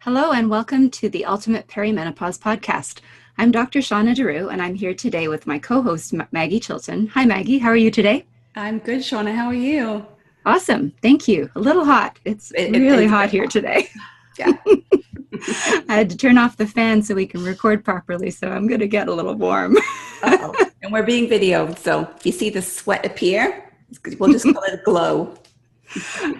Hello and welcome to the Ultimate Perimenopause podcast. I'm Dr. Shauna DeRue and I'm here today with my co-host Maggie Chilton. Hi Maggie, how are you today? I'm good, Shauna. How are you? Awesome, thank you. A little hot. It's really hot here today. Yeah. I had to turn off the fan so we can record properly, so I'm going to get a little warm. Uh-oh. And we're being videoed, so if you see the sweat appear, we'll just call it a glow.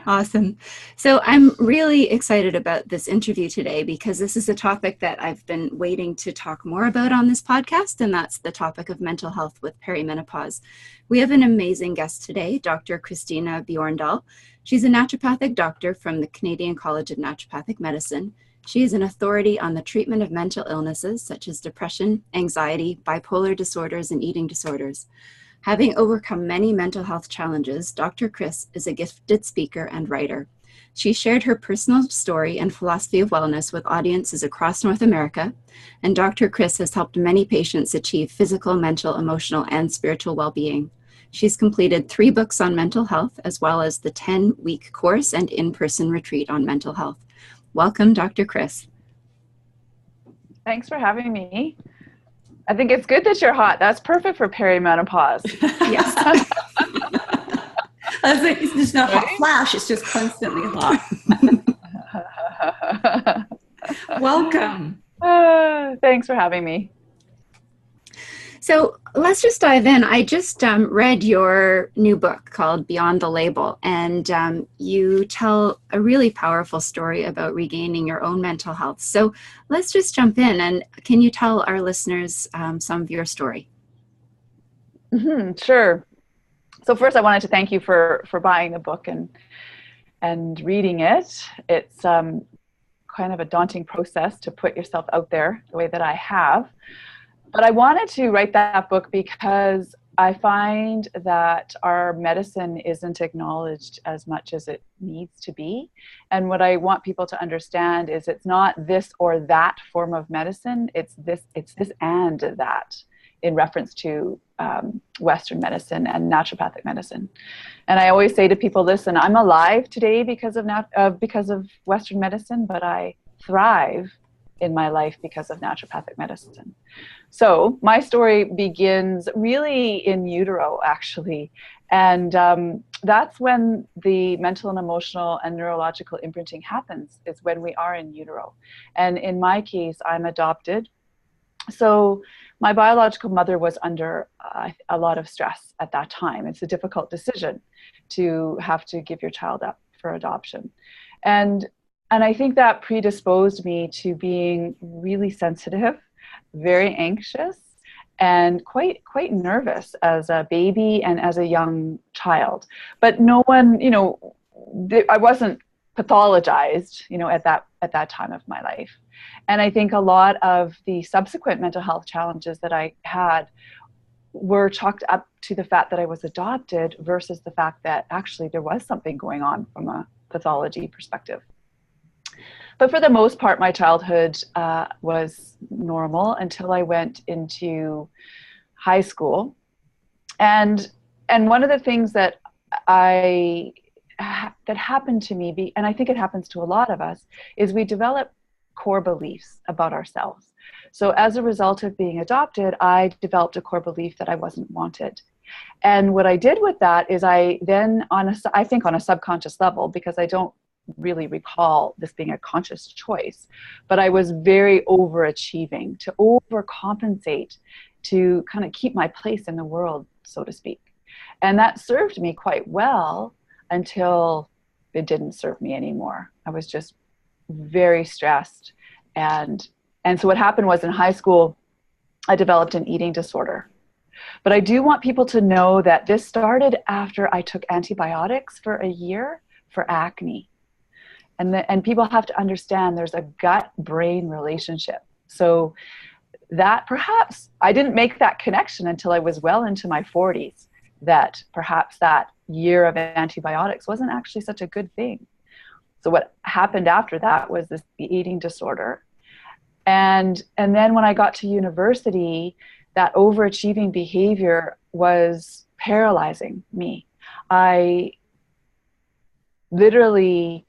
Awesome. So I'm really excited about this interview today because this is a topic that I've been waiting to talk more about on this podcast, and that's the topic of mental health with perimenopause. We have an amazing guest today, Dr. Christina Bjorndal. She's a naturopathic doctor from the Canadian College of Naturopathic Medicine. She is an authority on the treatment of mental illnesses such as depression, anxiety, bipolar disorders, and eating disorders. Having overcome many mental health challenges, Dr. Chris is a gifted speaker and writer. She shared her personal story and philosophy of wellness with audiences across North America, and Dr. Chris has helped many patients achieve physical, mental, emotional, and spiritual well-being. She's completed 3 books on mental health, as well as the 10-week course and in-person retreat on mental health. Welcome, Dr. Chris. Thanks for having me. I think it's good that you're hot. That's perfect for perimenopause. Yes. I was like, it's just not a hot flash, it's just constantly hot. Welcome. Thanks for having me. So let's just dive in. I just read your new book called Beyond the Label, and you tell a really powerful story about regaining your own mental health. So let's just jump in, and can you tell our listeners some of your story? Sure. So first, I wanted to thank you for buying the book and reading it. It's kind of a daunting process to put yourself out there the way that I have. But I wanted to write that book because I find that our medicine isn't acknowledged as much as it needs to be. And what I want people to understand is it's not this or that form of medicine, it's this and that in reference to Western medicine and naturopathic medicine. And I always say to people, listen, I'm alive today because of Western medicine, but I thrive in my life because of naturopathic medicine. So my story begins really in utero, actually. And that's when the mental and emotional and neurological imprinting happens, is when we are in utero. And in my case, I'm adopted. So my biological mother was under a lot of stress at that time. It's a difficult decision to have to give your child up for adoption. And I think that predisposed me to being really sensitive, very anxious, and quite nervous as a baby and as a young child. But no one, I wasn't pathologized, at that time of my life. And I think a lot of the subsequent mental health challenges that I had were chalked up to the fact that I was adopted versus the fact that actually there was something going on from a pathology perspective. But for the most part, my childhood was normal until I went into high school. And one of the things that happened to me, and I think it happens to a lot of us, is we develop core beliefs about ourselves. So as a result of being adopted, I developed a core belief that I wasn't wanted. And what I did with that is I then, I think on a subconscious level, because I don't really recall this being a conscious choice, but I was very overachieving to overcompensate to kind of keep my place in the world, so to speak. And that served me quite well until it didn't serve me anymore. I was just very stressed. And so what happened was in high school, I developed an eating disorder. But I do want people to know that this started after I took antibiotics for a year for acne. And people have to understand there's a gut-brain relationship. So that perhaps I didn't make that connection until I was well into my 40s, that perhaps that year of antibiotics wasn't actually such a good thing. So what happened after that was the eating disorder. And then when I got to university, that overachieving behavior was paralyzing me. I literally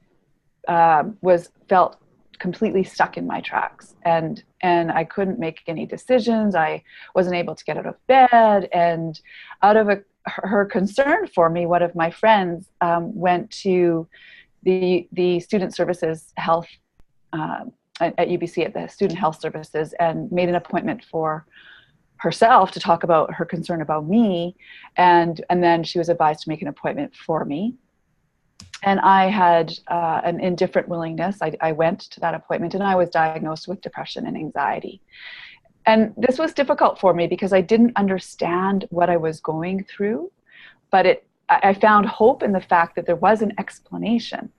felt completely stuck in my tracks, and I couldn't make any decisions. I wasn't able to get out of bed, and out of her concern for me, one of my friends went to the student services health at UBC, at the student health services, and made an appointment for herself to talk about her concern about me, and then she was advised to make an appointment for me. And I had an indifferent willingness. I went to that appointment, and I was diagnosed with depression and anxiety. And this was difficult for me because I didn't understand what I was going through, but I found hope in the fact that there was an explanation,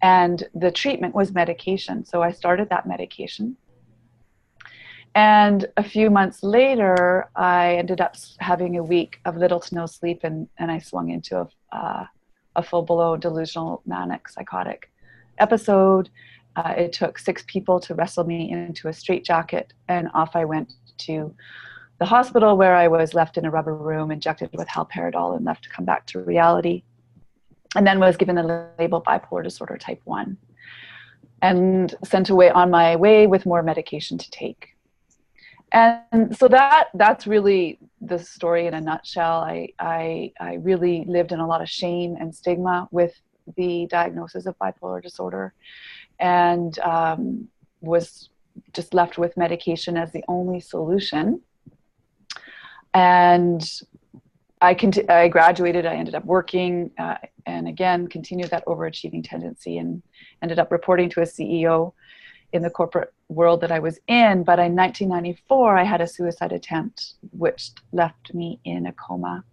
and the treatment was medication. So I started that medication. And a few months later, I ended up having a week of little to no sleep, and I swung into a full-blown delusional manic psychotic episode. It took 6 people to wrestle me into a straitjacket, and off I went to the hospital, where I was left in a rubber room, injected with haloperidol, and left to come back to reality. And then was given the label bipolar disorder type 1, and sent away on my way with more medication to take. And so that's really the story in a nutshell. I really lived in a lot of shame and stigma with the diagnosis of bipolar disorder, and was just left with medication as the only solution. And I graduated. I ended up working, and again continued that overachieving tendency, and ended up reporting to a CEO in the corporate world that I was in. But in 1994, I had a suicide attempt, which left me in a coma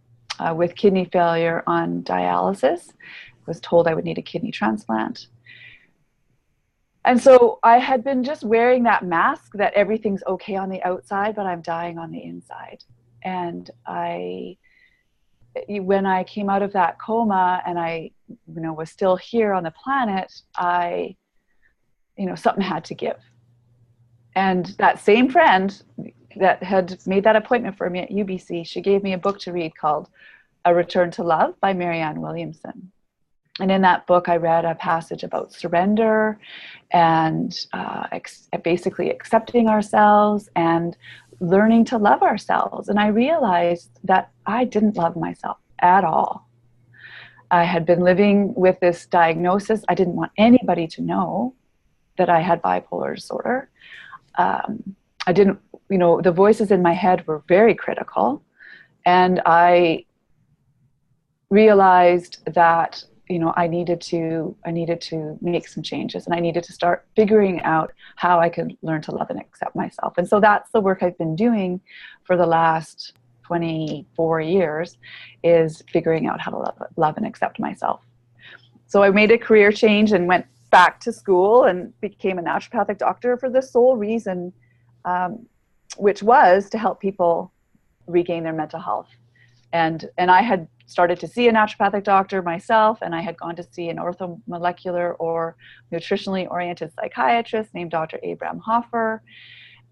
with kidney failure on dialysis. I was told I would need a kidney transplant. And so I had been just wearing that mask that everything's okay on the outside, but I'm dying on the inside. And when I came out of that coma and I, was still here on the planet, something had to give. And that same friend that had made that appointment for me at UBC, she gave me a book to read called A Return to Love by Marianne Williamson. And in that book, I read a passage about surrender and basically accepting ourselves and learning to love ourselves. And I realized that I didn't love myself at all. I had been living with this diagnosis. I didn't want anybody to know that I had bipolar disorder. I didn't, the voices in my head were very critical. And I realized that, I needed to make some changes, and I needed to start figuring out how I could learn to love and accept myself. And so that's the work I've been doing for the last 24 years, is figuring out how to love and accept myself. So I made a career change and went back to school and became a naturopathic doctor for the sole reason, which was to help people regain their mental health. And I had started to see a naturopathic doctor myself, and I had gone to see an orthomolecular or nutritionally oriented psychiatrist named Dr. Abraham Hoffer.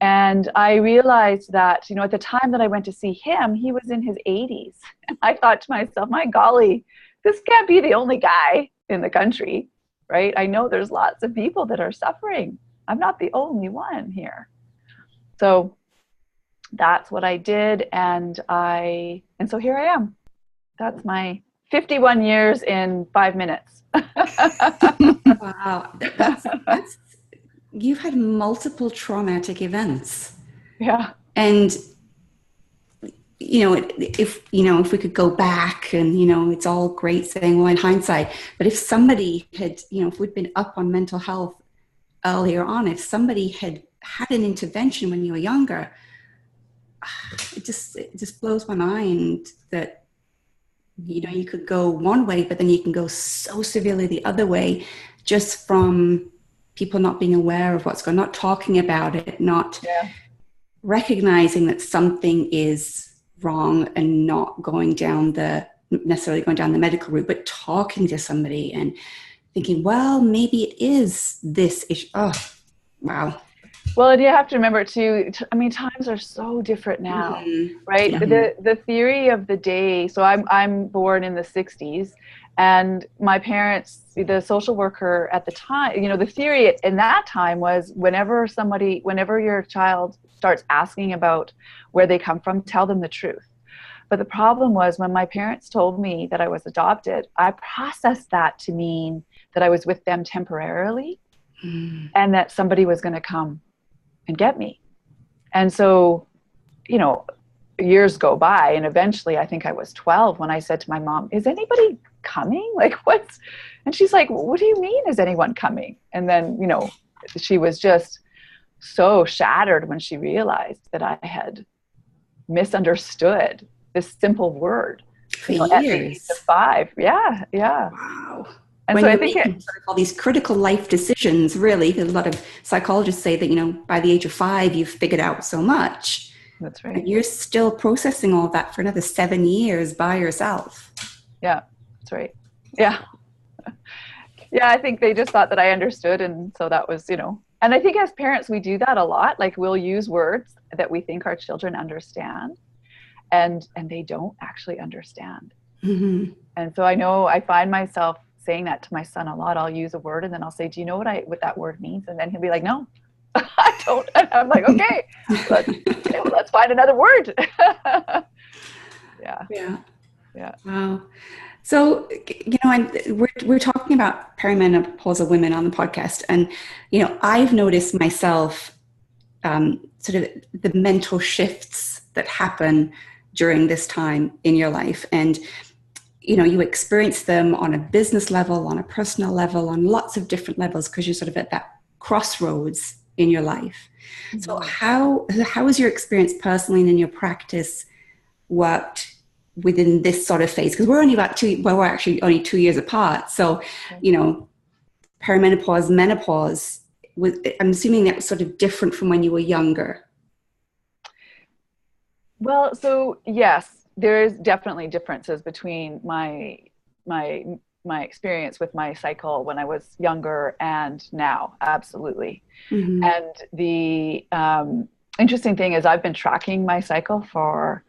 And I realized that, at the time that I went to see him, he was in his 80s. And I thought to myself, my golly, this can't be the only guy in the country, right? I know there's lots of people that are suffering. I'm not the only one here. So that's what I did. And so here I am. That's my 51 years in 5 minutes. Wow. That's, you've had multiple traumatic events. Yeah. And, if we could go back and, it's all great saying, well, in hindsight, but if somebody had, if we'd been up on mental health earlier on, if somebody had had an intervention when you were younger, it just blows my mind that, you could go one way, but then you can go so severely the other way, just from people not being aware of what's going on, not talking about it, not recognizing that something is wrong, and not necessarily going down the medical route, but talking to somebody and thinking, well, maybe it is this issue. Oh, wow. Well, and you have to remember too, times are so different now, right? Mm-hmm. The theory of the day, so I'm born in the 60s, And my parents, the social worker at the time, the theory in that time was whenever your child starts asking about where they come from, tell them the truth. But the problem was when my parents told me that I was adopted, I processed that to mean that I was with them temporarily and that somebody was going to come and get me. And so, years go by, and eventually I think I was 12 when I said to my mom, is anybody coming? Like, and she's like, what do you mean, is anyone coming? And then, she was just so shattered when she realized that I had misunderstood this simple word. For at the years. age of 5. Yeah. Wow. And when so I you're think making sort of all these critical life decisions, really, a lot of psychologists say that, by the age of 5, you've figured out so much. That's right. And you're still processing all that for another 7 years by yourself. Yeah, that's right. Yeah. Yeah, I think they just thought that I understood. And so that was, and I think as parents, we do that a lot. Like, we'll use words that we think our children understand, and they don't actually understand. Mm-hmm. And so I find myself saying that to my son a lot. I'll use a word and then I'll say, do you know what that word means? And then he'll be like, no, I don't. And I'm like, okay, let's find another word. Yeah. Wow. So, we're talking about perimenopausal women on the podcast. And, I've noticed myself sort of the mental shifts that happen during this time in your life. And, you experience them on a business level, on a personal level, on lots of different levels, because you're sort of at that crossroads in your life. Mm-hmm. So how has your experience personally and in your practice worked within this sort of phase? Because we're actually only 2 years apart. So, perimenopause, menopause, I'm assuming that was sort of different from when you were younger. Well, so yes, there's definitely differences between my experience with my cycle when I was younger and now. Absolutely. Mm-hmm. And the interesting thing is I've been tracking my cycle for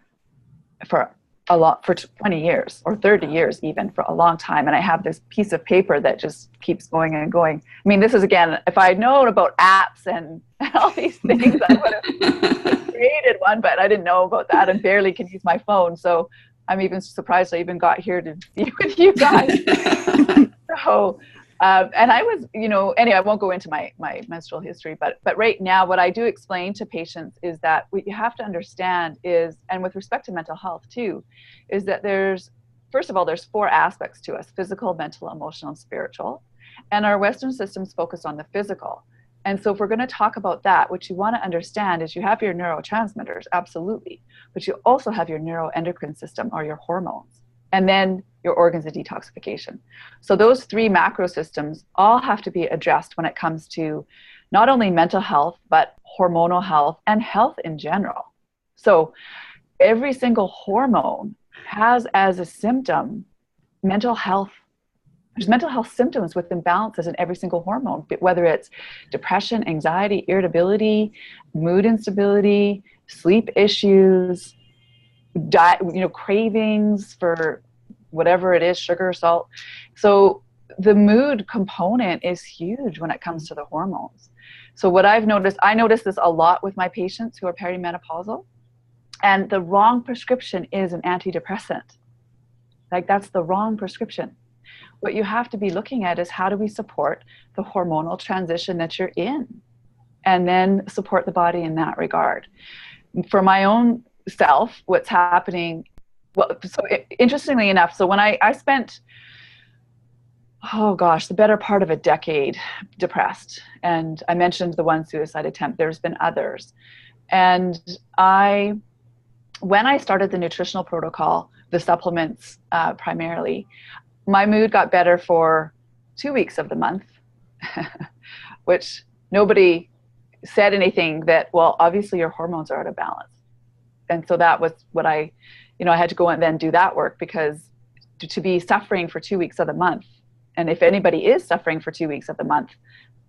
20 years or 30 years, even, for a long time. And I have this piece of paper that just keeps going and going. I mean, this is, again, if I'd known about apps and all these things, I would have created one, but I didn't know about that and barely can use my phone. So I'm even surprised I even got here to be with you guys. So, and I was, anyway, I won't go into my menstrual history, but right now, what I do explain to patients is that what you have to understand is, and with respect to mental health too, is that first of all, there's 4 aspects to us: physical, mental, emotional, and spiritual. And our Western systems focus on the physical. And so if we're going to talk about that, what you want to understand is you have your neurotransmitters, absolutely, but you also have your neuroendocrine system, or your hormones, and then your organs of detoxification. So those 3 macro systems all have to be addressed when it comes to not only mental health, but hormonal health and health in general. So every single hormone has as a symptom mental health. There's mental health symptoms with imbalances in every single hormone, whether it's depression, anxiety, irritability, mood instability, sleep issues, diet, cravings for whatever it is, sugar, salt. So the mood component is huge when it comes to the hormones. So what I notice this a lot with my patients who are perimenopausal, and the wrong prescription is an antidepressant. Like, that's the wrong prescription. What you have to be looking at is, how do we support the hormonal transition that you're in, and then support the body in that regard. For my own self, what's happening, interestingly enough, so when I spent, the better part of a decade depressed, and I mentioned the one suicide attempt, there's been others. And when I started the nutritional protocol, the supplements primarily, my mood got better for 2 weeks of the month, which nobody said anything that, well, obviously your hormones are out of balance. And so that was what I had to go and then do that work, because to be suffering for 2 weeks of the month, and if anybody is suffering for 2 weeks of the month,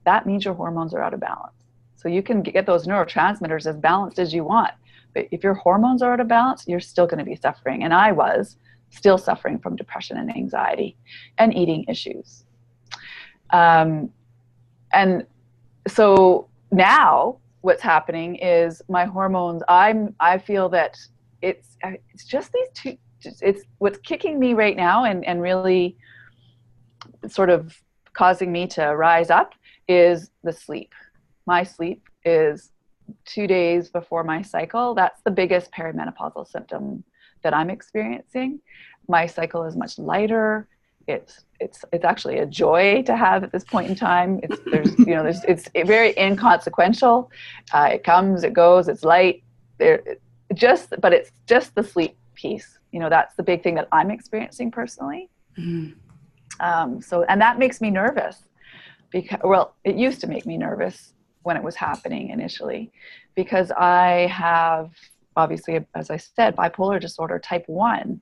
that means your hormones are out of balance. So you can get those neurotransmitters as balanced as you want, but if your hormones are out of balance, you're still going to be suffering. And I was still suffering from depression and anxiety and eating issues. And so now what's happening is my hormones, I feel that it's just these two, it's what's kicking me right now and really sort of causing me to rise up is the sleep. My sleep is 2 days before my cycle. That's the biggest perimenopausal symptom that I'm experiencing. My cycle is much lighter. It's actually a joy to have at this point in time. It's very inconsequential. It comes, it goes, it's light. But it's just the sleep piece. That's the big thing that I'm experiencing personally. Mm-hmm. And that makes me nervous because, well, it used to make me nervous when it was happening initially, because I have, obviously, as I said, bipolar disorder type 1,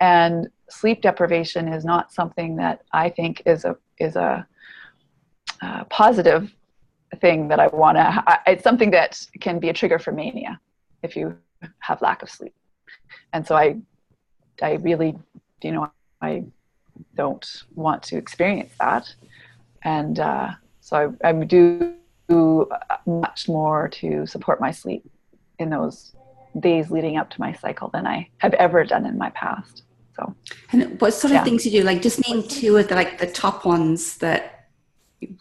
and sleep deprivation is not something that I think is a positive thing that I want to. It's something that can be a trigger for mania if you have lack of sleep, and so I really, I don't want to experience that, and so I do much more to support my sleep in those days leading up to my cycle than I have ever done in my past. So, and what sort of things you do? Like, just name two of the top ones that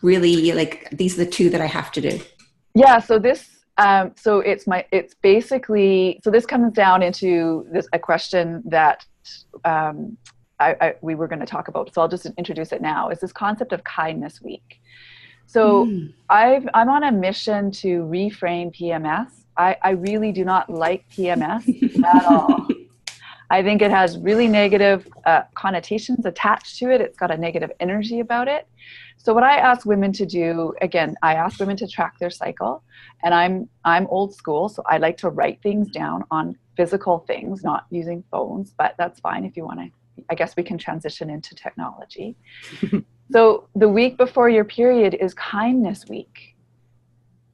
really, like, these are the two that I have to do. Yeah. So this, it's basically, so this comes down into a question that we were going to talk about. So I'll just introduce it now. Is this concept of kindness week. So I'm on a mission to reframe PMS. I really do not like PMS at all. I think it has really negative connotations attached to it. It's got a negative energy about it. So what I ask women to do, again, I ask women to track their cycle, and I'm old school, so I like to write things down on physical things, not using phones, but that's fine if you want to. I guess we can transition into technology. So the week before your period is kindness week.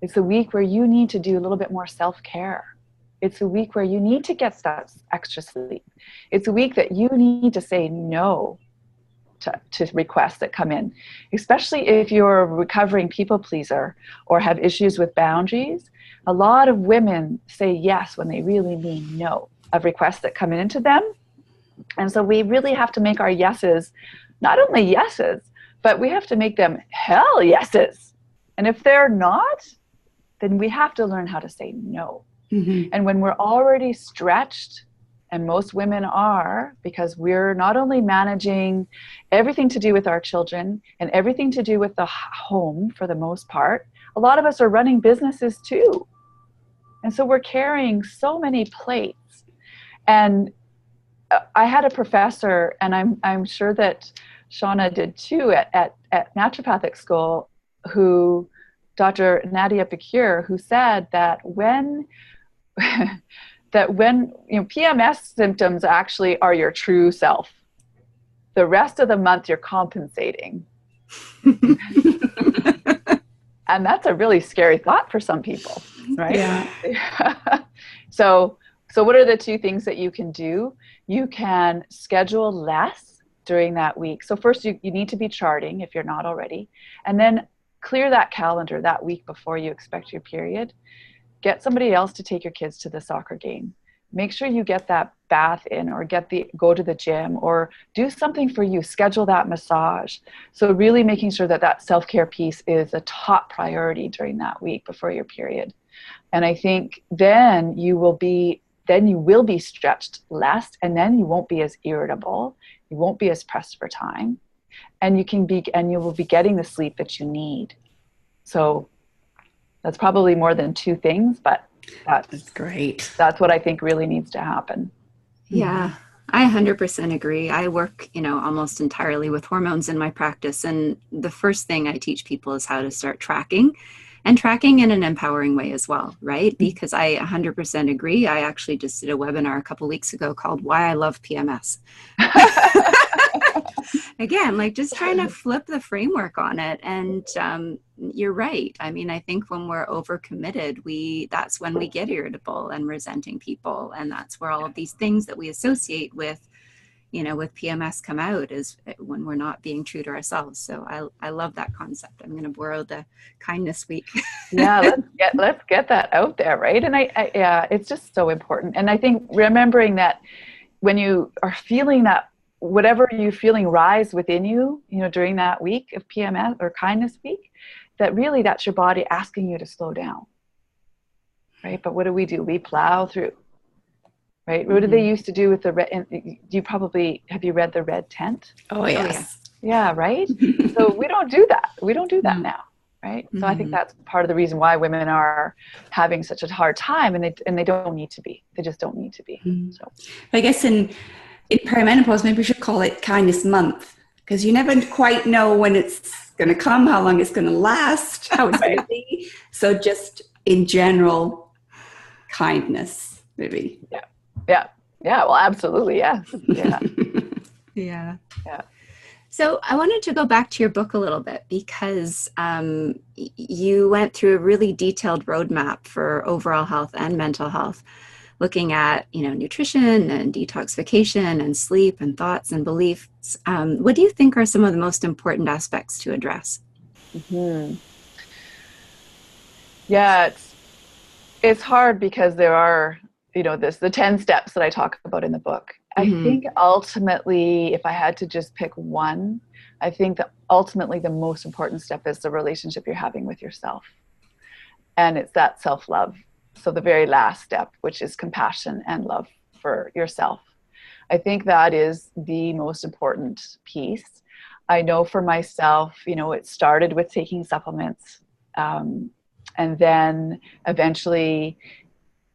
It's a week where you need to do a little bit more self-care. It's a week where you need to get that extra sleep. It's a week that you need to say no to requests that come in, especially if you're a recovering people pleaser or have issues with boundaries. A lot of women say yes when they really mean no of requests that come into them. And so we really have to make our yeses, not only yeses, but we have to make them hell yeses. And if they're not, then we have to learn how to say no. Mm-hmm. And when we're already stretched, and most women are, because we're not only managing everything to do with our children and everything to do with the home for the most part, a lot of us are running businesses too. And so we're carrying so many plates. And I had a professor, and I'm sure that Shauna did too at Naturopathic school, who Dr. Nadia Bakir, who said that when PMS symptoms actually are your true self, the rest of the month you're compensating. And that's a really scary thought for some people, right? Yeah. So what are the two things that you can do? You can schedule less during that week. So first you need to be charting if you're not already, and then clear that calendar that week before you expect your period. Get somebody else to take your kids to the soccer game. Make sure you get that bath in, or go to the gym, or do something for you. Schedule that massage. So really making sure that self-care piece is a top priority during that week before your period. And I think then you will be stretched less, and then you won't be as irritable. You won't be as pressed for time, and you will be getting the sleep that you need. So that's probably more than two things, but that's great. That's what I think really needs to happen. Yeah, I 100% agree. I work, almost entirely with hormones in my practice. And the first thing I teach people is how to start tracking, and tracking in an empowering way as well, right? Because I 100% agree. I actually just did a webinar a couple of weeks ago called Why I Love PMS. Again, just trying to flip the framework on it. And you're right. I mean, I think when we're overcommitted, that's when we get irritable and resenting people. And that's where all of these things that we associate with, with PMS come out is when we're not being true to ourselves. So I love that concept. I'm going to borrow the kindness week. Yeah, let's get that out there, right? And I yeah, it's just so important. And I think remembering that when you are feeling that, whatever you're feeling rise within you, during that week of PMS or kindness week, that really that's your body asking you to slow down, right? But what do? We plow through. Right? What did they used to do with the red? Have you read The Red Tent? Oh, yes. Yeah, right? So we don't do that. We don't do that now, right? Mm-hmm. So I think that's part of the reason why women are having such a hard time, and they don't need to be. They just don't need to be. Mm-hmm. So I guess in perimenopause, maybe we should call it Kindness Month, because you never quite know when it's going to come, how long it's going to last, how it's going to be. So just in general, kindness, maybe. Yeah. Well, absolutely. Yes. Yeah. Yeah. Yeah. So I wanted to go back to your book a little bit because you went through a really detailed roadmap for overall health and mental health, looking at, nutrition and detoxification and sleep and thoughts and beliefs. What do you think are some of the most important aspects to address? Mm-hmm. Yeah, it's hard because there are, the 10 steps that I talk about in the book. I think ultimately, if I had to just pick one, I think that ultimately the most important step is the relationship you're having with yourself. And it's that self-love. So the very last step, which is compassion and love for yourself. I think that is the most important piece. I know for myself, it started with taking supplements. And then eventually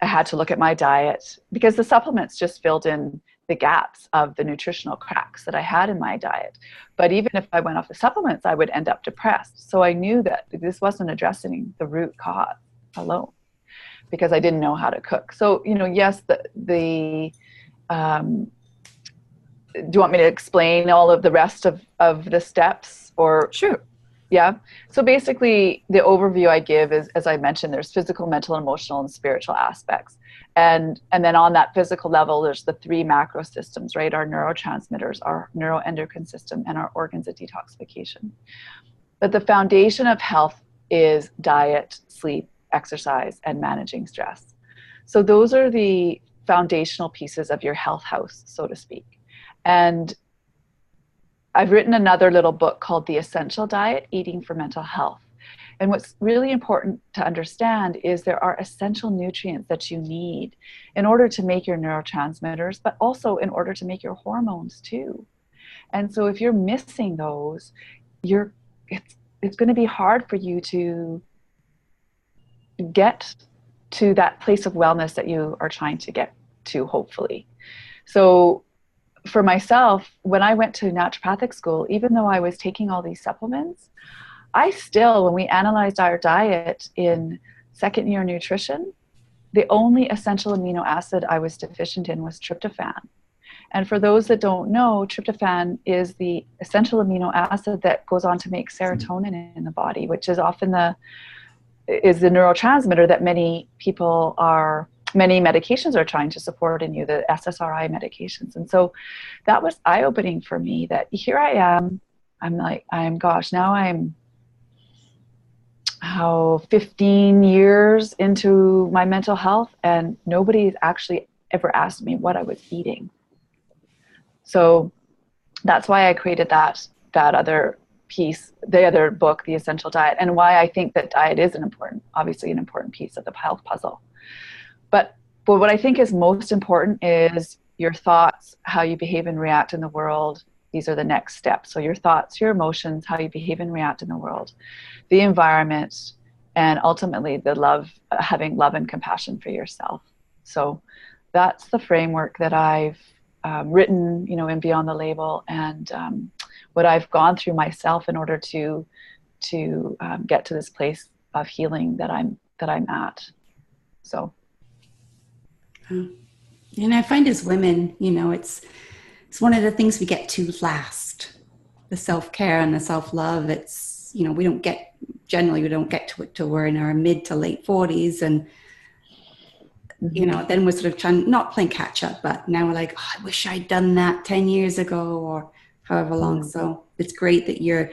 I had to look at my diet because the supplements just filled in the gaps of the nutritional cracks that I had in my diet. But even if I went off the supplements, I would end up depressed. So I knew that this wasn't addressing the root cause alone because I didn't know how to cook. So, yes, do you want me to explain all of the rest of the steps or? Sure. Yeah. So basically the overview I give is, as I mentioned, there's physical, mental, emotional, and spiritual aspects. And then on that physical level, there's the 3 macro systems, right? Our neurotransmitters, our neuroendocrine system, and our organs of detoxification. But the foundation of health is diet, sleep, exercise, and managing stress. So those are the foundational pieces of your health house, so to speak. And I've written another little book called The Essential Diet, Eating for Mental Health. And what's really important to understand is there are essential nutrients that you need in order to make your neurotransmitters, but also in order to make your hormones too. And so if you're missing those, it's going to be hard for you to get to that place of wellness that you are trying to get to, hopefully. So for myself, when I went to naturopathic school, even though I was taking all these supplements, I still, when we analyzed our diet in second year nutrition, the only essential amino acid I was deficient in was tryptophan. And for those that don't know, tryptophan is the essential amino acid that goes on to make serotonin in the body, which is often the neurotransmitter that many medications are trying to support in you, the SSRI medications. And so that was eye-opening for me that here I am, now I'm 15 years into my mental health, and nobody's actually ever asked me what I was eating. So that's why I created that other piece, the other book, The Essential Diet, and why I think that diet is obviously an important piece of the health puzzle. But what I think is most important is your thoughts, how you behave and react in the world. These are the next steps. So your thoughts, your emotions, how you behave and react in the world, the environment, and ultimately having love and compassion for yourself. So that's the framework that I've written, in Beyond the Label, and what I've gone through myself in order to get to this place of healing that I'm at. So. And I find as women, it's one of the things we get to last. The self-care and the self-love, it's, we don't get to it till we're in our mid to late 40s. And you know, then we're sort of trying, not playing catch up, but now we're like, oh, I wish I'd done that 10 years ago or however long. So it's great that you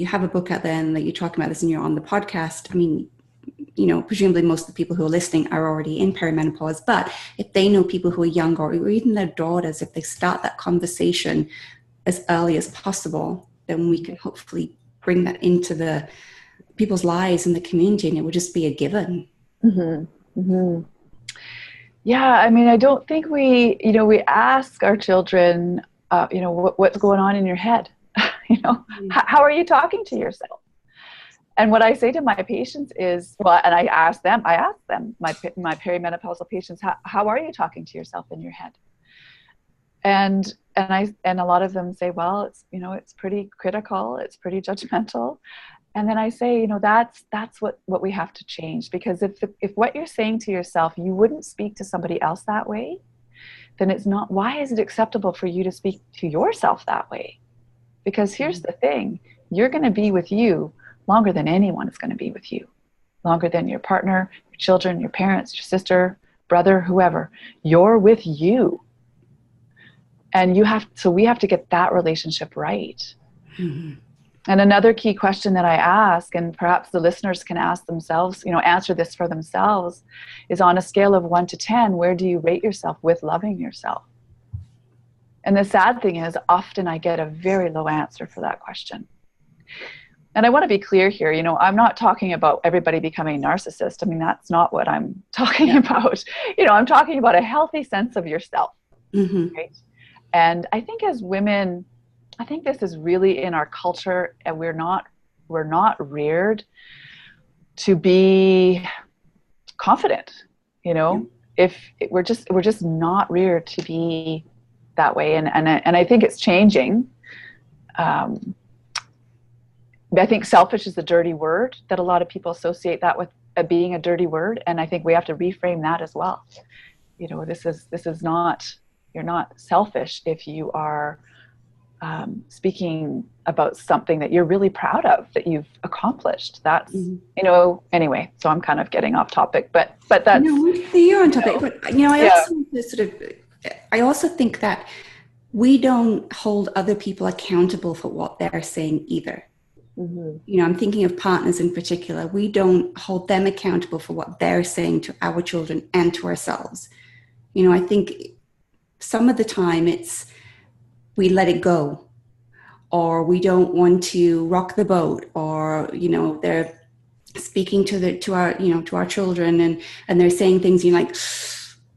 have a book out there and that you're talking about this and you're on the podcast. I mean, you know, presumably most of the people who are listening are already in perimenopause, but if they know people who are younger or even their daughters, if they start that conversation as early as possible, then we can hopefully bring that into the people's lives and the community, and it would just be a given. Yeah, I mean, I don't think we ask our children, what's going on in your head? How are you talking to yourself? And what I say to my patients is, and I ask them, my perimenopausal patients, how are you talking to yourself in your head? And a lot of them say, well, it's pretty critical, it's pretty judgmental. And then I say, that's what we have to change, because if what you're saying to yourself, you wouldn't speak to somebody else that way, then it's not, why is it acceptable for you to speak to yourself that way? Because here's the thing, you're going to be with you longer than anyone is going to be with you, longer than your partner, your children, your parents, your sister, brother, whoever. You're with you. And we have to get that relationship right. And another key question that I ask, and perhaps the listeners can ask themselves, answer this for themselves, is on a scale of 1 to 10, where do you rate yourself with loving yourself? And the sad thing is, often I get a very low answer for that question. And I want to be clear here, I'm not talking about everybody becoming a narcissist. I mean, that's not what I'm talking about. I'm talking about a healthy sense of yourself, right? And I think as women, I think this is really in our culture, and we're not reared to be confident, if we're just not reared to be that way. And I think it's changing. I think selfish is a dirty word that a lot of people associate that with being a dirty word. And I think we have to reframe that as well. This is not, you're not selfish if you are speaking about something that you're really proud of, that you've accomplished. That's, anyway, so I'm kind of getting off topic, but that's. You're on topic, but I also think that we don't hold other people accountable for what they're saying either. I'm thinking of partners in particular. We don't hold them accountable for what they're saying to our children and to ourselves. I think some of the time we let it go, or we don't want to rock the boat, or, they're speaking to our children and they're saying things you're like,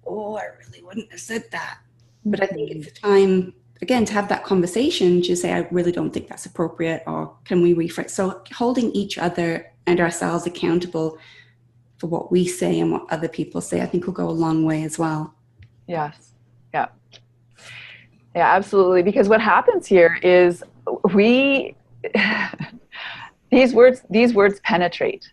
oh, I really wouldn't have said that. But I think it's the time, again, to have that conversation, to say, I really don't think that's appropriate, or can we rephrase? So holding each other and ourselves accountable for what we say and what other people say, I think will go a long way as well. Yes. Yeah. Yeah, absolutely. Because what happens here is these words penetrate,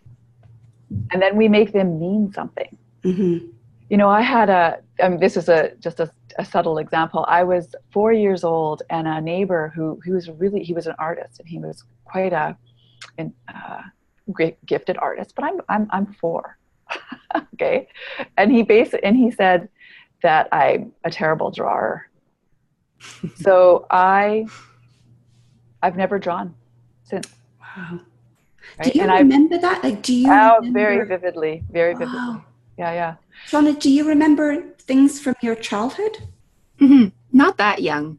and then we make them mean something. I had this is just a subtle example. I was 4 years old, and a neighbor who was an artist, and he was quite a great gifted artist, but I'm 4. Okay. And he said that I'm a terrible drawer. So I've never drawn since. Wow. Right? Do you remember that? Like, do you remember? Very vividly. Yeah. Shauna, do you remember things from your childhood? Not that young,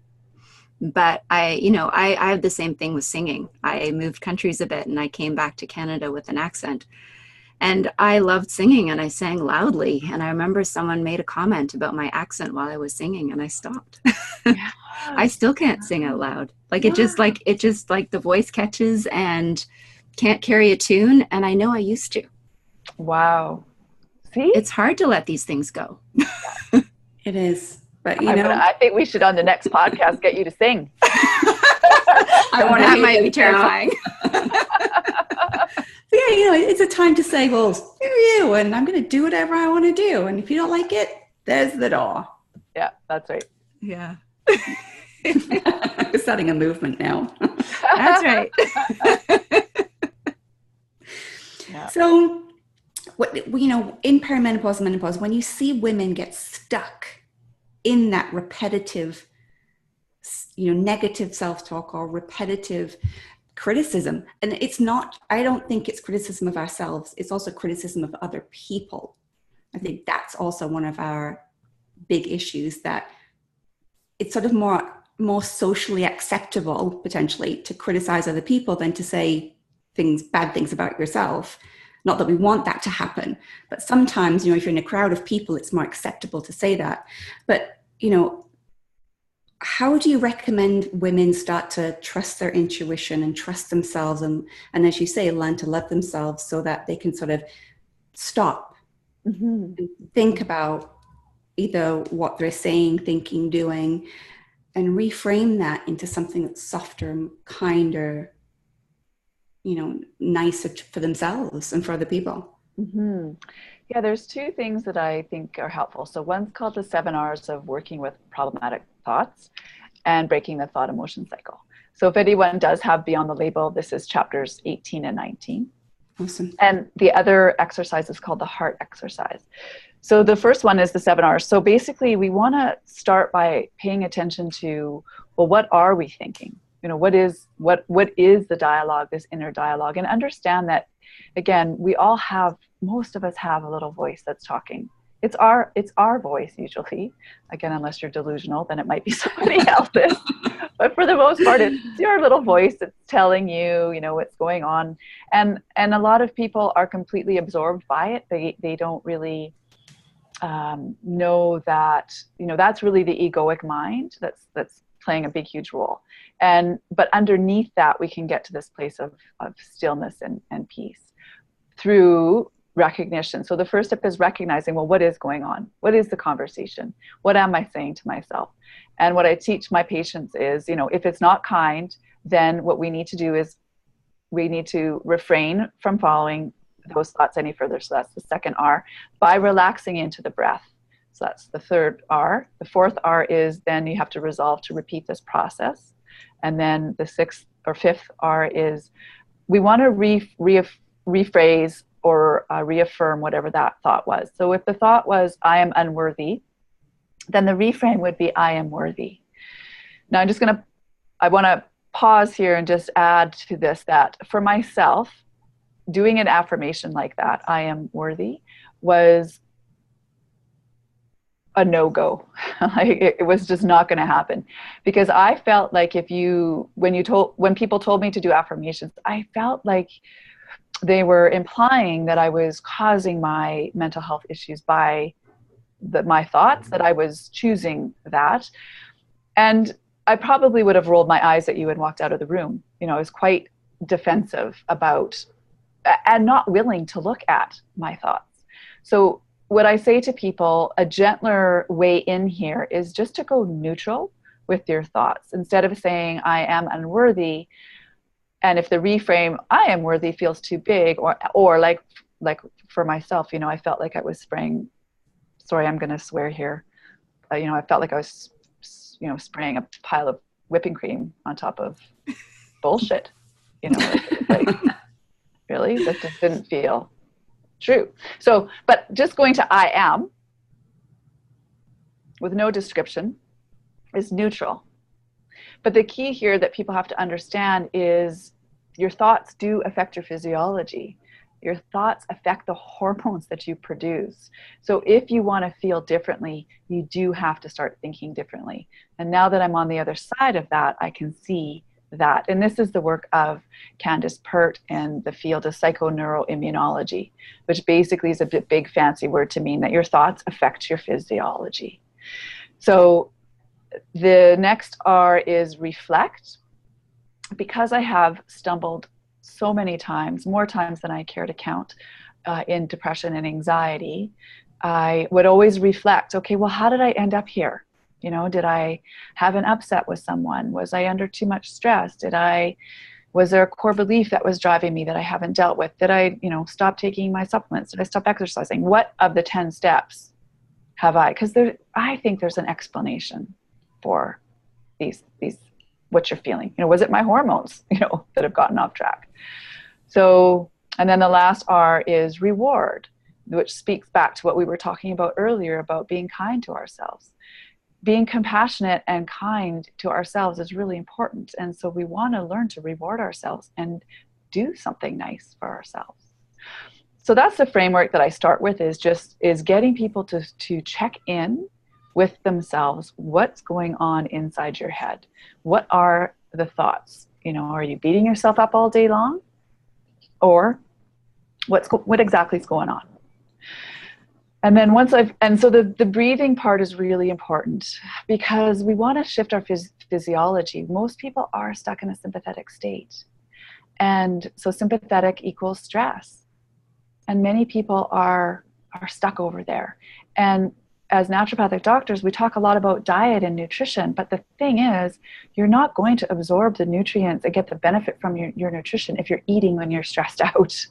but I have the same thing with singing. I moved countries a bit, and I came back to Canada with an accent. And I loved singing, and I sang loudly. And I remember someone made a comment about my accent while I was singing, and I stopped. Yeah. I still can't sing out loud. It just the voice catches and can't carry a tune. And I know I used to. Wow. See? It's hard to let these things go. It is. But I think we should on the next podcast get you to sing. That might be terrifying. Yeah, it's a time to say, well, screw you, and I'm going to do whatever I want to do. And if you don't like it, there's the door. Yeah, that's right. Yeah. We're starting a movement now. That's right. So in perimenopause and menopause, when you see women get stuck in that repetitive, negative self-talk or repetitive criticism, and I don't think it's criticism of ourselves, it's also criticism of other people. I think that's also one of our big issues, that it's sort of more socially acceptable potentially to criticize other people than to say bad things about yourself. Not that we want that to happen, but sometimes, if you're in a crowd of people, it's more acceptable to say that. But, how do you recommend women start to trust their intuition and trust themselves and as you say, learn to love themselves so that they can sort of stop and think about either what they're saying, thinking, doing, and reframe that into something that's softer, kinder, nicer for themselves and for other people? Yeah, there's two things that I think are helpful. So one's called the 7 R's of working with problematic thoughts and breaking the thought emotion cycle. So if anyone does have Beyond the Label, this is chapters 18 and 19. Awesome. And the other exercise is called the heart exercise. So the first one is the 7 R's. So basically we want to start by paying attention to, well, what are we thinking? What is the dialogue, this inner dialogue, and understand that, again, most of us have a little voice that's talking. It's our voice usually. Again, unless you're delusional, then it might be somebody else's. But for the most part, it's your little voice that's telling you, what's going on. And a lot of people are completely absorbed by it. They don't really know that, that's really the egoic mind that's playing a big, huge role. But underneath that, we can get to this place of stillness and peace through recognition. So the first step is recognizing, well, what is going on? What is the conversation? What am I saying to myself? And what I teach my patients is, if it's not kind, then what we need to do is we need to refrain from following those thoughts any further. So that's the second R, by relaxing into the breath. So that's the third R. The fourth R is then you have to resolve to repeat this process. And then the sixth or fifth R is we want to rephrase or reaffirm whatever that thought was. So if the thought was, I am unworthy, then the reframe would be, I am worthy. Now I want to pause here and just add to this that for myself, doing an affirmation like that, I am worthy, was a no-go. It was just not going to happen, because I felt like when people told me to do affirmations, I felt like they were implying that I was causing my mental health issues by my thoughts, that I was choosing that. And I probably would have rolled my eyes at you and walked out of the room. I was quite defensive about and not willing to look at my thoughts. So what I say to people, a gentler way in here is just to go neutral with your thoughts. Instead of saying, I am unworthy, and if the reframe, I am worthy, feels too big, or like for myself, I felt like I was spraying, sorry, I'm going to swear here. I felt like I was, spraying a pile of whipping cream on top of bullshit. Like, really? That just didn't feel true. So, but just going to I am with no description is neutral. But the key here that people have to understand is your thoughts do affect your physiology. Your thoughts affect the hormones that you produce. So if you want to feel differently, you do have to start thinking differently. And now that I'm on the other side of that, I can see that. And this is the work of Candace Pert in the field of psychoneuroimmunology, which basically is a big fancy word to mean that your thoughts affect your physiology. So the next R is reflect. Because I have stumbled so many times, more times than I care to count, in depression and anxiety, I would always reflect, okay, well, how did I end up here? Did I have an upset with someone? Was I under too much stress? Was there a core belief that was driving me that I haven't dealt with? Did I, stop taking my supplements? Did I stop exercising? What of the 10 steps have I? Because I think there's an explanation for these what you're feeling. Was it my hormones, that have gotten off track? So, and then the last R is reward. which speaks back to what we were talking about earlier about being kind to ourselves. Being compassionate and kind to ourselves is really important. And so we want to learn to reward ourselves and do something nice for ourselves. So that's the framework that I start with, is getting people to check in with themselves. What's going on inside your head? What are the thoughts? Are you beating yourself up all day long? Or what exactly is going on? And then so the breathing part is really important, because we want to shift our physiology. Most people are stuck in a sympathetic state. And so sympathetic equals stress. And many people are stuck over there. And as naturopathic doctors, we talk a lot about diet and nutrition, but the thing is, you're not going to absorb the nutrients and get the benefit from your nutrition if you're eating when you're stressed out.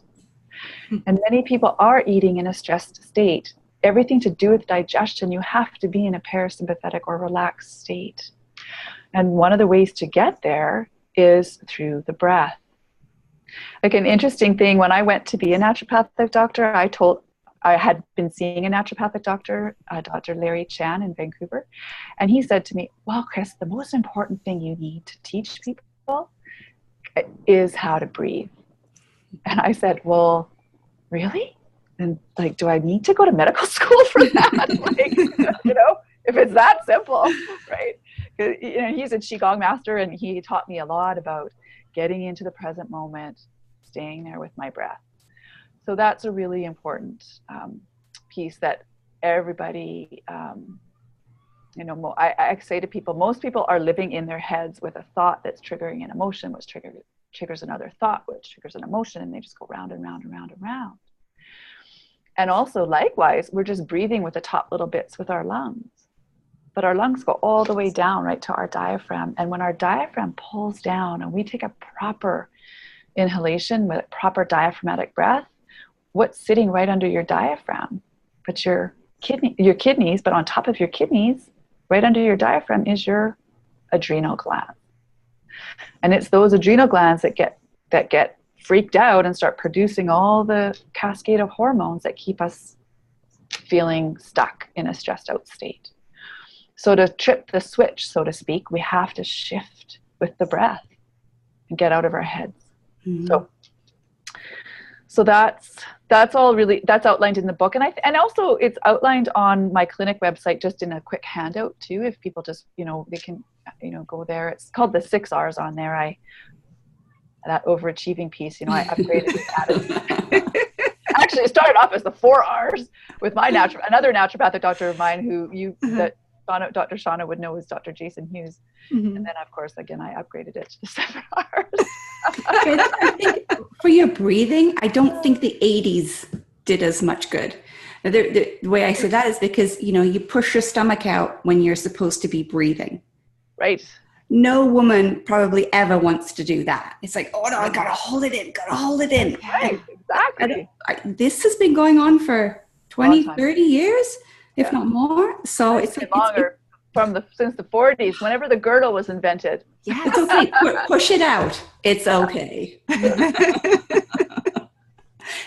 And many people are eating in a stressed state. Everything to do with digestion, you have to be in a parasympathetic or relaxed state. And one of the ways to get there is through the breath. Like, an interesting thing, when I went to be a naturopathic doctor, I had been seeing a naturopathic doctor, Dr. Larry Chan in Vancouver, and he said to me, well, Chris, the most important thing you need to teach people is how to breathe. And I said, well, really? And do I need to go to medical school for that? If it's that simple, right? He's a Qigong master, and he taught me a lot about getting into the present moment, staying there with my breath. So that's a really important piece that everybody, I say to people, most people are living in their heads with a thought that's triggering an emotion, which triggers another thought, which triggers an emotion, and they just go round and round and round and round. And also, likewise, we're just breathing with the top little bits with our lungs. But our lungs go all the way down right to our diaphragm. And when our diaphragm pulls down and we take a proper inhalation with proper diaphragmatic breath, what's sitting right under your diaphragm? But your kidneys, but on top of your kidneys, right under your diaphragm, is your adrenal gland. And it's those adrenal glands that get freaked out and start producing all the cascade of hormones that keep us feeling stuck in a stressed out state. So to trip the switch, so to speak, we have to shift with the breath and get out of our heads. Mm-hmm. So that's all really, that's outlined in the book. And also it's outlined on my clinic website, just in a quick handout too, if people just, they can, go there. It's called the 6 R's on there. That overachieving piece, I upgraded it. Actually, it started off as the 4 R's with another naturopathic doctor of mine that Dr. Shauna would know is Dr. Jason Hughes. Mm-hmm. And then, of course, again, I upgraded it to the 7 R's. I think for your breathing, I don't think the 80s did as much good. The way I say that is because, you push your stomach out when you're supposed to be breathing. Right. No woman probably ever wants to do that. It's like, oh no, I gotta hold it in. Right, exactly. This has been going on for 20, 30 years, if not more. So it's like longer, since the 40s, whenever the girdle was invented. Yeah, it's okay. Push it out. It's okay.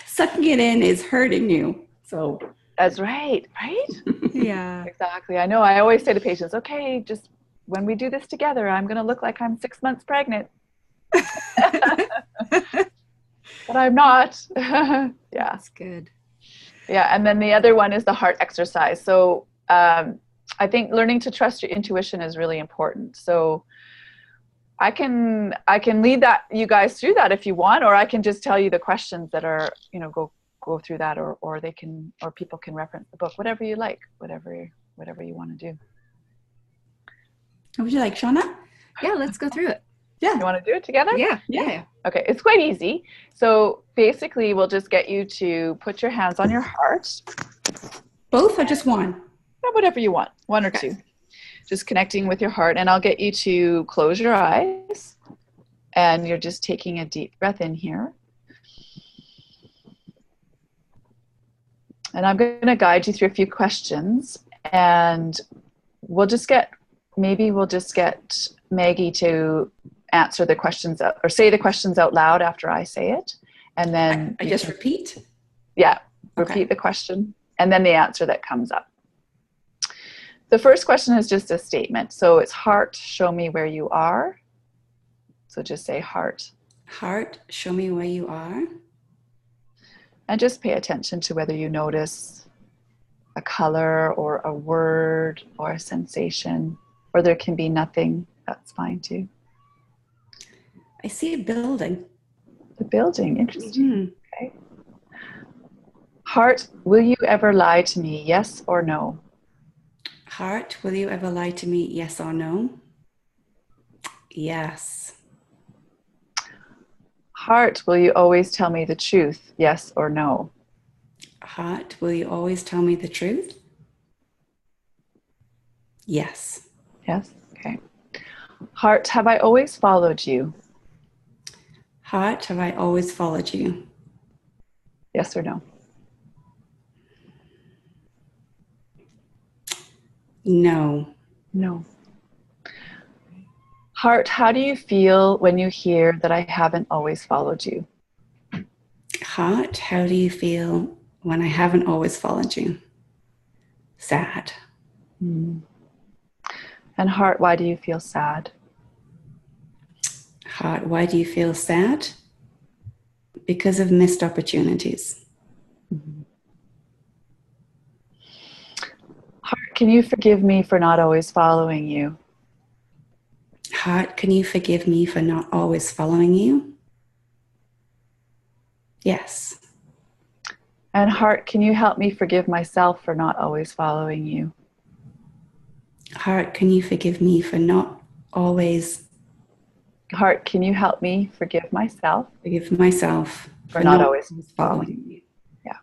Sucking it in is hurting you. So that's right. Yeah. Exactly. I know. I always say to patients, okay, just when we do this together, I'm going to look like I'm 6 months pregnant. But I'm not. Yeah. That's good. Yeah. And then the other one is the heart exercise. So I think learning to trust your intuition is really important. So I can lead you guys through that if you want, or I can just tell you the questions that are, go through that, or people can reference the book, whatever you like, whatever you want to do. Would you like, Shauna? Yeah, let's go through it. Yeah. You want to do it together? Yeah. Okay, it's quite easy. So basically, we'll just get you to put your hands on your heart. Both or just one? Whatever you want, one or two. Just connecting with your heart. And I'll get you to close your eyes. And you're just taking a deep breath in here. And I'm going to guide you through a few questions. And we'll just get Maggie to answer the questions or say the questions out loud after I say it. And then I just repeat? Yeah. repeat the question, and then the answer that comes up. The first question is just a statement. So it's heart, show me where you are. So just say heart. Heart, show me where you are. And just pay attention to whether you notice a color or a word or a sensation, or there can be nothing. That's fine too. I see a building. The building, interesting. Mm-hmm. Okay. Heart, will you ever lie to me? Yes or no? Heart, will you ever lie to me? Yes or no? Yes. Heart, will you always tell me the truth? Yes or no? Heart, will you always tell me the truth? Yes. Yes? Okay. Heart, have I always followed you? Heart, have I always followed you? Yes or no? No. No. Heart, how do you feel when you hear that I haven't always followed you? Heart, how do you feel when I haven't always followed you? Sad. And heart, why do you feel sad? Heart, why do you feel sad? Because of missed opportunities. Heart, can you forgive me for not always following you? Heart, can you forgive me for not always following you? Yes. And heart, can you help me forgive myself for not always following you? Heart, can you forgive me for not always... Heart, can you help me forgive myself Forgive myself for not always following you? Yeah.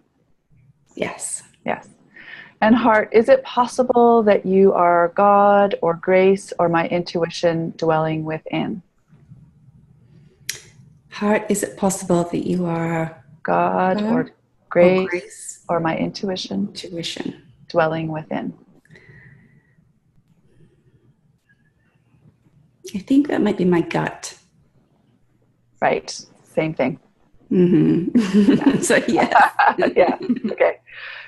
Yes. Yes. And heart, is it possible that you are God or grace or my intuition dwelling within? Heart, is it possible that you are God or grace or my intuition dwelling within? I think that might be my gut. Right. Same thing. Mm-hmm. Yeah. So yes. Yeah. Okay.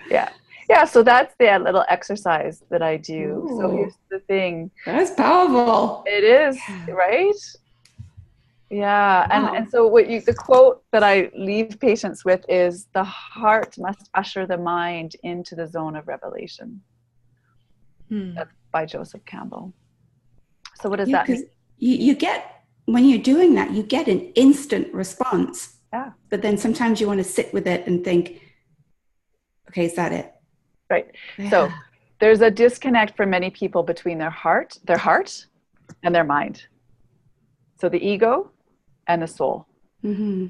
Yeah. Yeah. So that's the little exercise that I do. Ooh, so here's the thing. That's powerful. It is, right? Yeah. Wow. And so the quote that I leave patients with is, the heart must usher the mind into the zone of revelation. That's by Joseph Campbell. So what does that mean? You get, when you're doing that, you get an instant response. Yeah. But then sometimes you want to sit with it and think, okay, is that it? Right. Yeah. So there's a disconnect for many people between their heart and their mind. So the ego and the soul. Mm-hmm.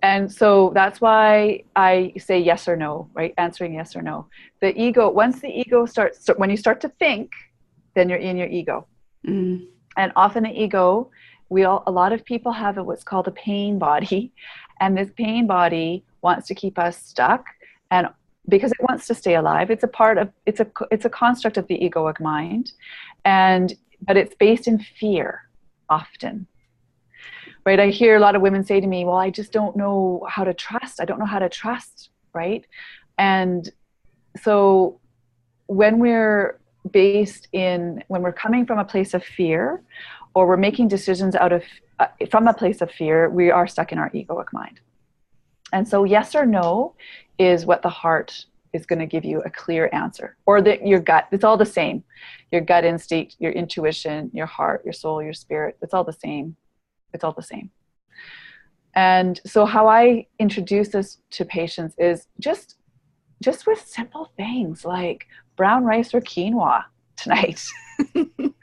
And so that's why I say yes or no, right? Answering yes or no. The ego, once the ego starts, when you start to think, then you're in your ego. Mm-hmm. And often the ego, a lot of people have what's called a pain body. And this pain body wants to keep us stuck. And because it wants to stay alive, it's a construct of the egoic mind. But it's based in fear often. Right? I hear a lot of women say to me, well, I just don't know how to trust. I don't know how to trust, right? And so when we're coming from a place of fear, or we're making decisions from a place of fear, we are stuck in our egoic mind. And so yes or no is what the heart is going to give you a clear answer, or your gut. It's all the same. Your gut instinct, your intuition, your heart, your soul, your spirit. It's all the same. It's all the same. And so how I introduce this to patients is just with simple things like brown rice or quinoa tonight,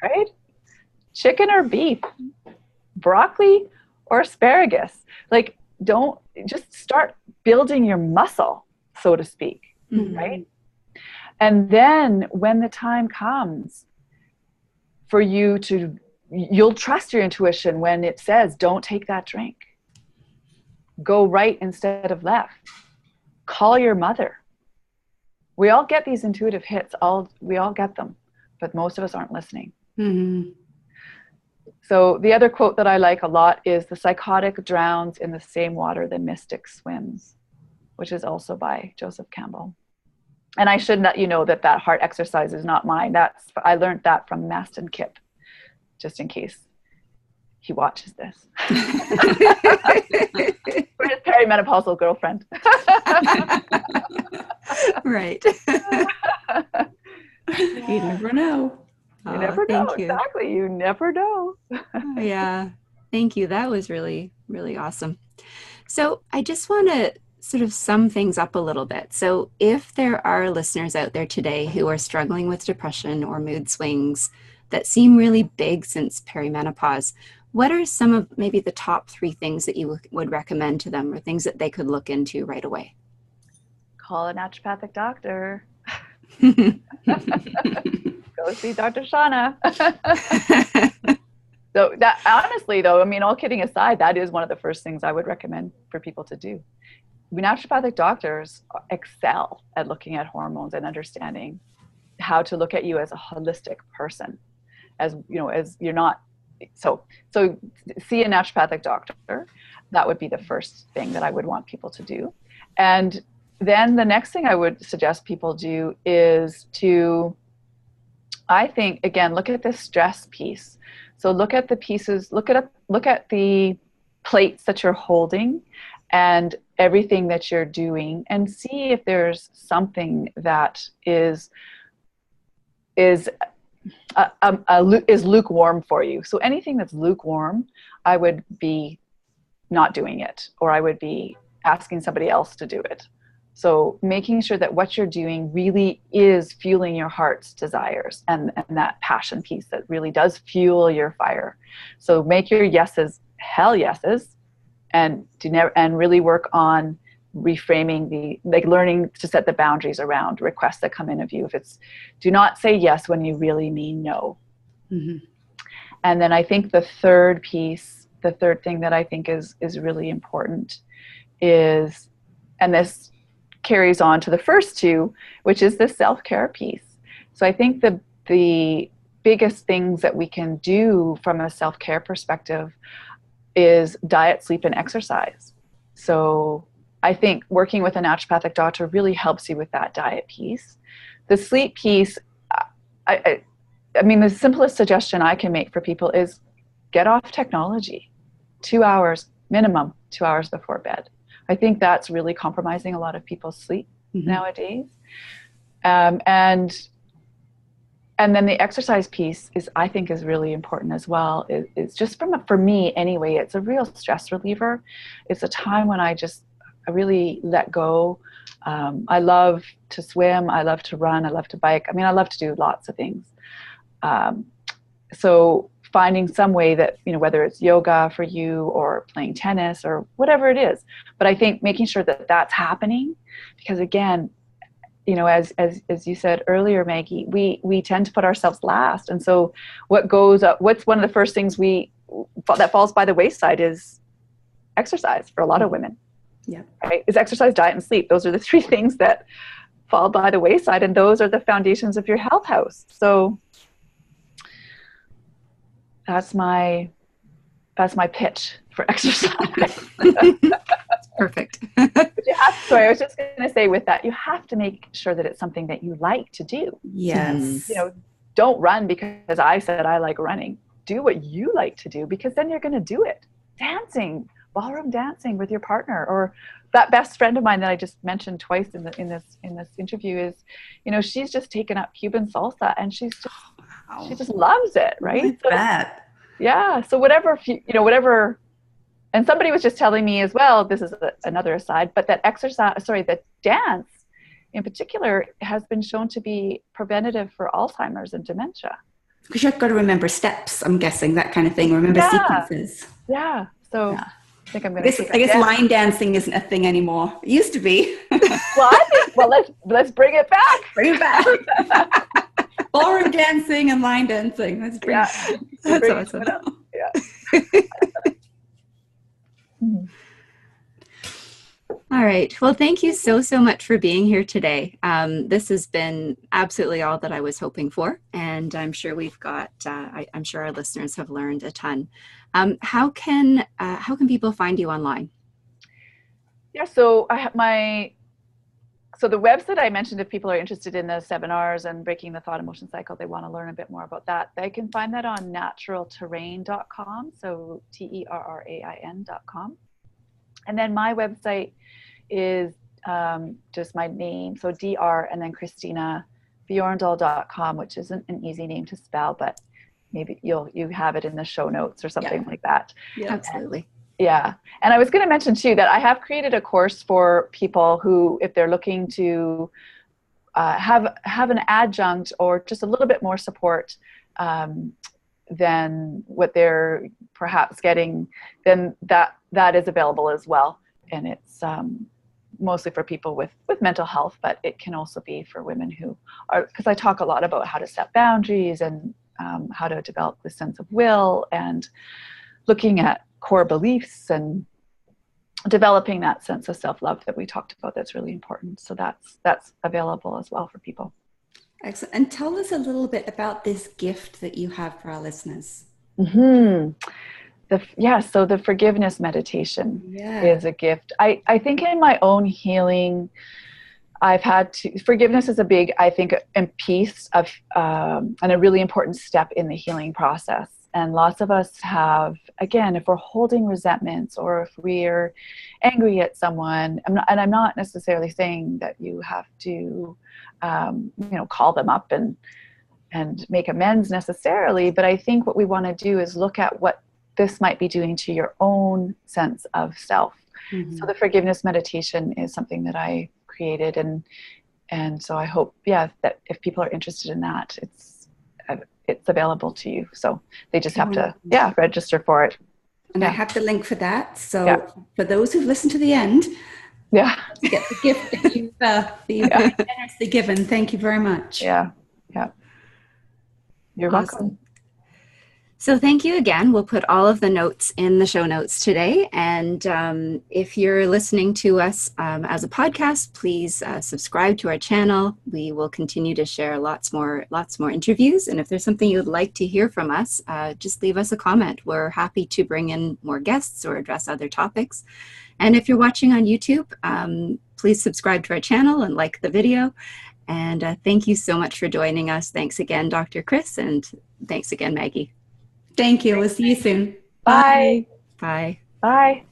right? Chicken or beef, broccoli or asparagus. Like, just start building your muscle, so to speak, right? And then when the time comes for you'll trust your intuition when it says, don't take that drink. Go right instead of left. Call your mother. We all get these intuitive hits. We all get them, but most of us aren't listening. Mm-hmm. So the other quote that I like a lot is, the psychotic drowns in the same water the mystic swims. which is also by Joseph Campbell. And I should let you know that that heart exercise is not mine. I learned that from Maston Kipp, just in case he watches this. For his perimenopausal girlfriend. Right. You never know. You never know. Exactly. You never know. Yeah. Thank you. That was really, really awesome. So I just want to sort of sum things up a little bit. So if there are listeners out there today who are struggling with depression or mood swings that seem really big since perimenopause, what are some of maybe the top 3 things that you would recommend to them, or things that they could look into right away? Call a naturopathic doctor. Go see Dr. Shauna. So that, honestly though, I mean, all kidding aside, that is one of the first things I would recommend for people to do. Naturopathic doctors excel at looking at hormones and understanding how to look at you as a holistic person, as you know, as you're not. So see a naturopathic doctor. That would be the first thing that I would want people to do. And then the next thing I would suggest people do is to, I think, again, look at the stress piece. So look at the pieces, look at the plates that you're holding and everything that you're doing, and see if there's something that is lukewarm for you. So anything that's lukewarm, I would be not doing it, or I would be asking somebody else to do it. So making sure that what you're doing really is fueling your heart's desires and that passion piece that really does fuel your fire. So make your yeses hell yeses, and really work on reframing learning to set the boundaries around requests that come in of you. If it's, do not say yes when you really mean no. Mm-hmm. And then I think the third thing that I think is really important is, and this carries on to the first 2, which is the self-care piece. So I think the biggest things that we can do from a self-care perspective is diet, sleep, and exercise. So I think working with a naturopathic doctor really helps you with that diet piece. The sleep piece, I mean, the simplest suggestion I can make for people is get off technology 2 hours, minimum 2 hours before bed. I think that's really compromising a lot of people's sleep nowadays. And then the exercise piece I think is really important as well. It's just for me anyway, it's a real stress reliever. It's a time when I really let go. I love to swim. I love to run. I love to bike. I mean, I love to do lots of things. So finding some way that, you know, whether it's yoga for you or playing tennis or whatever it is, but I think making sure that that's happening, because again, you know, as you said earlier, Maggie, we tend to put ourselves last. And so what's one of the first things that falls by the wayside is exercise for a lot of women. Yeah. Right? Is exercise, diet, and sleep. Those are the 3 things that fall by the wayside, and those are the foundations of your health house. So that's my pitch for exercise. Perfect. Sorry, I was just going to say with that, you have to make sure that it's something that you like to do. Yes. You know, don't run because I said I like running. Do what you like to do, because then you're going to do it. Dancing, ballroom dancing with your partner, or that best friend of mine that I just mentioned twice in this interview is, you know, she's just taken up Cuban salsa, and she just loves it, right? I bet. Yeah. So whatever, whatever. And somebody was just telling me as well, this is another aside, but that that dance in particular has been shown to be preventative for Alzheimer's and dementia. Because you've got to remember steps, I'm guessing, that kind of thing. Remember sequences. Yeah. So yeah. I think I'm going to I guess line dancing isn't a thing anymore. It used to be. Let's bring it back. Bring it back. Ballroom dancing and line dancing. That's awesome. Yeah. All right. Well, thank you so much for being here today. This has been absolutely all that I was hoping for, and I'm sure I'm sure our listeners have learned a ton. How can people find you online? Yeah, so I have so the website I mentioned, if people are interested in the seminars and breaking the thought emotion cycle, they want to learn a bit more about that, they can find that on naturalterrain.com, so TERRAIN.com. And then my website is just my name, so DR and then Christina Bjorndal.com, which isn't an easy name to spell, but maybe you have it in the show notes or something like that. Yeah, absolutely. Yeah. And I was going to mention too that I have created a course for people who, if they're looking to have an adjunct or just a little bit more support than what they're perhaps getting, then that is available as well. And it's mostly for people with mental health, but it can also be for women who are, because I talk a lot about how to set boundaries and how to develop the sense of will and looking at core beliefs and developing that sense of self-love that we talked about. That's really important. So that's available as well for people. Excellent. And tell us a little bit about this gift that you have for our listeners. So the forgiveness meditation is a gift. I think in my own healing, I've had to, forgiveness is a big, I think, and piece of, and a really important step in the healing process. And lots of us have, again, if we're holding resentments or if we're angry at someone, I'm not necessarily saying that you have to, call them up and make amends necessarily, but I think what we want to do is look at what this might be doing to your own sense of self. Mm-hmm. So the forgiveness meditation is something that I created, and so I hope, that if people are interested in that, it's available to you. So they just have to, register for it. And I have the link for that. So for those who've listened to the end, get the gift that you've generously given. Thank you very much. Yeah. You're welcome. So thank you again. We'll put all of the notes in the show notes today. And if you're listening to us as a podcast, please subscribe to our channel. We will continue to share lots more interviews. And if there's something you'd like to hear from us, just leave us a comment. We're happy to bring in more guests or address other topics. And if you're watching on YouTube, please subscribe to our channel and like the video. And thank you so much for joining us. Thanks again, Dr. Chris, and thanks again, Maggie. Thank you. We'll see you soon. Bye. Bye. Bye.